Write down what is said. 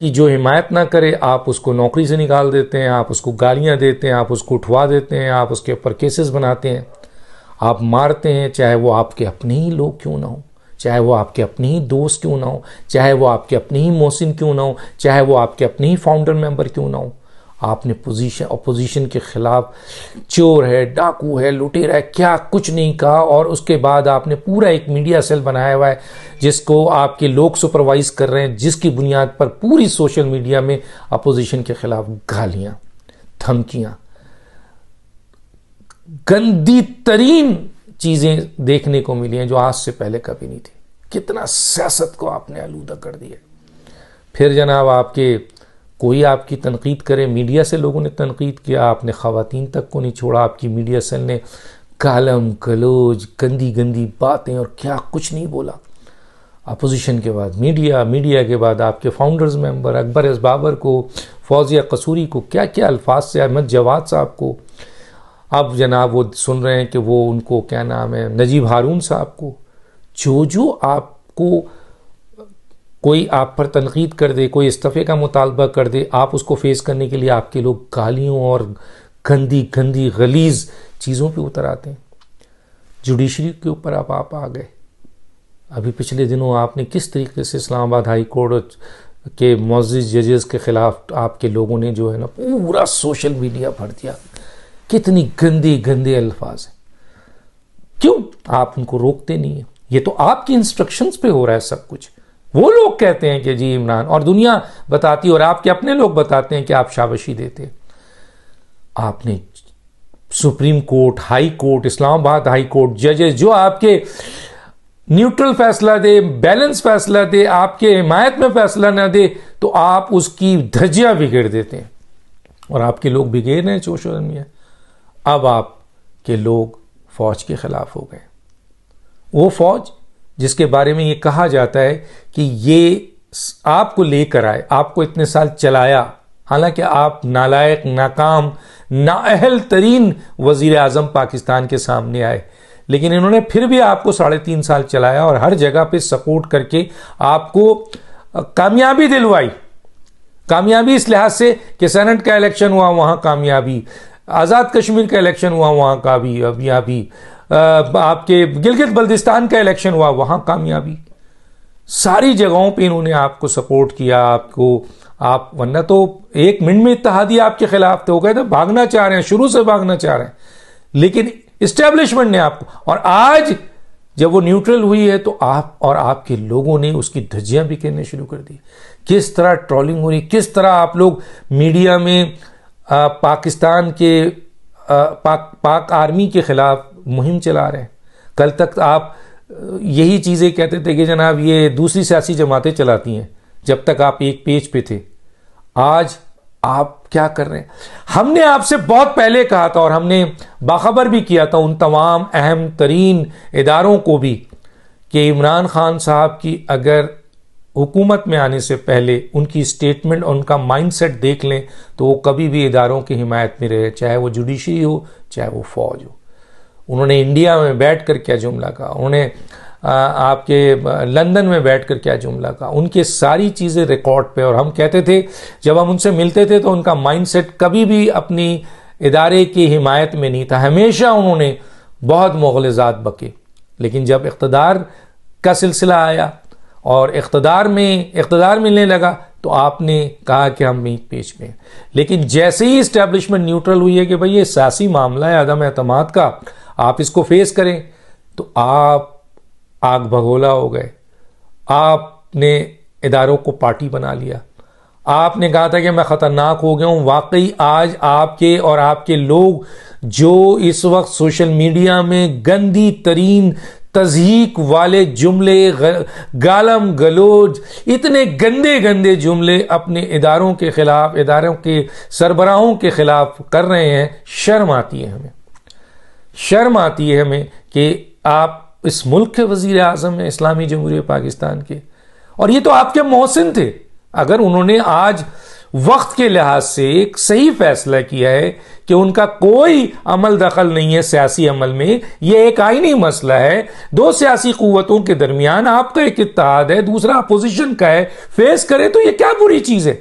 کی جو حمایت نہ کرے آپ اس کو نوکری سے نکال دیتے ہیں، آپ اس کو گالیاں دیتے ہیں، آپ اس کو اٹھوا دیتے ہیں، آپ اس کے اوپر کیسز بناتے ہیں، آپ مارتے ہیں، چاہے وہ آپ کے اپنے ہی لوگ کیوں نہ ہوں، چاہے وہ آپ کے اپنے ہی دوست کیوں نہ ہوں، چاہے وہ آپ کے اپنے ہی محسن کیوں نہ ہوں، چاہے وہ آپ کے اپنے ہی فاؤنڈر ممبر کیوں نہ ہوں. آپ نے اپوزیشن کے خلاف چور ہے، ڈاکو ہے، لٹیرا ہے، کیا کچھ نہیں کہا، اور اس کے بعد آپ نے پورا ایک میڈیا سیل بنایا ہوا ہے جس کو آپ کے لوگ سپروائز کر رہے ہیں، جس کی بنیاد پر پوری سوشل میڈیا میں اپوزیشن کے خلاف گالیاں، دھمکیاں، گندی ترین چیزیں دیکھنے کو ملی ہیں جو آج سے پہلے کبھی نہیں تھی. کتنا سیاست کو آپ نے آلودہ کر دیا. پھر جناب آپ کے کوئی آپ کی تنقید کرے، میڈیا سے لوگوں نے تنقید کیا، آپ نے خواتین تک کو نہیں چھوڑا، آپ کی میڈیا سیل نے گالم گلوچ، گندی گندی باتیں اور کیا کچھ نہیں بولا. اپوزیشن کے بعد میڈیا کے بعد آپ کے فاؤنڈرز ممبر اکبر ایس بابر کو، فوزیہ قصوری کو، کیا کیا الفاظ سے، احمد جواد صاحب کو. اب جناب وہ سن رہے ہیں کہ وہ ان کو کیا نام ہے، نجیب ہارون صاحب کو. جو آپ کو کوئی آپ پر تنقید کر دے، کوئی استعفے کا مطالبہ کر دے، آپ اس کو فیس کرنے کے لیے آپ کے لوگ گالیوں اور گندی گندی غلیظ چیزوں پہ اتر آتے ہیں. جوڈیشری کے اوپر آپ آ گئے. ابھی پچھلے دنوں آپ نے کس طریقے سے اسلام آباد ہائی کورٹ کے معزز ججز کے خلاف آپ کے لوگوں نے جو ہے نا پورا سوشل میڈیا بھر دیا. کتنی گندے الفاظ ہیں. کیوں آپ ان کو روکتے نہیں ہیں؟ یہ تو آپ کی انسٹرکشنز پہ ہو رہا ہے سب کچھ. وہ لوگ کہتے ہیں کہ جی عمران، اور دنیا بتاتی اور آپ کے اپنے لوگ بتاتے ہیں کہ آپ شاباشی دیتے. آپ نے سپریم کورٹ، ہائی کورٹ، اسلام آباد ہائی کورٹ ججز جو آپ کے نیوٹرل فیصلہ دے، بیلنس فیصلہ دے، آپ کے حمایت میں فیصلہ نہ دے، تو آپ اس کی دھجیاں بگڑ دیتے ہیں. اور آپ کے لوگ بگڑ رہے ہیں سوشل میڈیا. اب آپ کے لوگ فوج کے خلاف ہو گئے. وہ فوج جس کے بارے میں یہ کہا جاتا ہے کہ یہ آپ کو لے کر آئے، آپ کو اتنے سال چلایا، حالانکہ آپ نالائق، ناکام، نااہل ترین وزیر اعظم پاکستان کے سامنے آئے، لیکن انہوں نے پھر بھی آپ کو 3.5 سال چلایا اور ہر جگہ پہ سپورٹ کر کے آپ کو کامیابی دلوائی. کامیابی اس لحاظ سے کہ سینٹ کا الیکشن ہوا وہاں کامیابی، آزاد کشمیر کا الیکشن ہوا وہاں کامیابی، آپ کے گلگت بلتستان کا الیکشن ہوا وہاں کامیابی. ساری جگہوں پہ انہوں نے آپ کو سپورٹ کیا. آپ ورنہ تو 1 منٹ میں اتحادی آپ کے خلاف تھے. وہ کہتے ہیں بھاگنا چاہ رہے ہیں، شروع سے بھاگنا چاہ رہے ہیں، لیکن اسٹیبلشمنٹ نے آپ کو. اور آج جب وہ نیوٹرل ہوئی ہے تو آپ اور آپ کے لوگوں نے اس کی دھجیاں بھی کہنے شروع کر دی. کس طرح ٹرولنگ ہو رہی، کس طرح آپ لوگ میڈیا میں پاکستان کے پاک آرمی کے خلاف مہم چلا رہے ہیں. کل تک آپ یہی چیزیں کہتے تھے کہ جناب یہ دوسری سیاسی جماعتیں چلاتی ہیں، جب تک آپ ایک پیج پہ تھے. آج آپ کیا کر رہے ہیں؟ ہم نے آپ سے بہت پہلے کہا تھا اور ہم نے باخبر بھی کیا تھا ان تمام اہم ترین اداروں کو بھی کہ عمران خان صاحب کی اگر حکومت میں آنے سے پہلے ان کی سٹیٹمنٹ اور ان کا مائنڈ سیٹ دیکھ لیں تو وہ کبھی بھی اداروں کی حمایت میں رہے، چاہے وہ جوڈیشری ہو چاہے وہ فوج ہو. انہوں نے انڈیا میں بیٹھ کر کیا جملہ کہا، انہوں نے آپ کے لندن میں بیٹھ کر کیا جملہ کہا، ان کے ساری چیزیں ریکارڈ پہ. اور ہم کہتے تھے جب ہم ان سے ملتے تھے تو ان کا مائنڈ سیٹ کبھی بھی اپنی ادارے کی حمایت میں نہیں تھا، ہمیشہ انہوں نے بہت مغالطات بکے. لیکن جب اقتدار کا سلسلہ آیا اور اقتدار ملنے لگا تو آپ نے کہا کہ ہم ایک پیج پہ ہیں. لیکن جیسے ہی اسٹیبلشمنٹ نیوٹرل ہوئی ہے کہ بھئی یہ سیاسی معاملہ ہے عدم اعتماد کا، آپ اس کو فیس کریں، تو آپ آگ بھگولا ہو گئے. آپ نے اداروں کو پارٹی بنا لیا. آپ نے کہا تھا کہ میں خطرناک ہو گیا ہوں. واقعی آج آپ کے اور آپ کے لوگ جو اس وقت سوشل میڈیا میں گندی ترین تضحیک والے جملے، گالم گلوچ، اتنے گندے جملے اپنے اداروں کے خلاف، اداروں کے سربراہوں کے خلاف کر رہے ہیں، شرم آتی ہے ہمیں. شرم آتی ہے ہمیں کہ آپ اس ملک کے وزیر اعظم ہیں، اسلامی جمہوریہ پاکستان کے، اور یہ تو آپ کے محسن تھے. اگر انہوں نے آج وقت کے لحاظ سے ایک صحیح فیصلہ کیا ہے کہ ان کا کوئی عمل دخل نہیں ہے سیاسی عمل میں. یہ ایک آئینی مسئلہ ہے, دو سیاسی قوتوں کے درمیان آپ کا ایک اتحاد ہے, دوسرا اپوزیشن کا ہے, فیس کرے تو یہ کیا بری چیز ہے.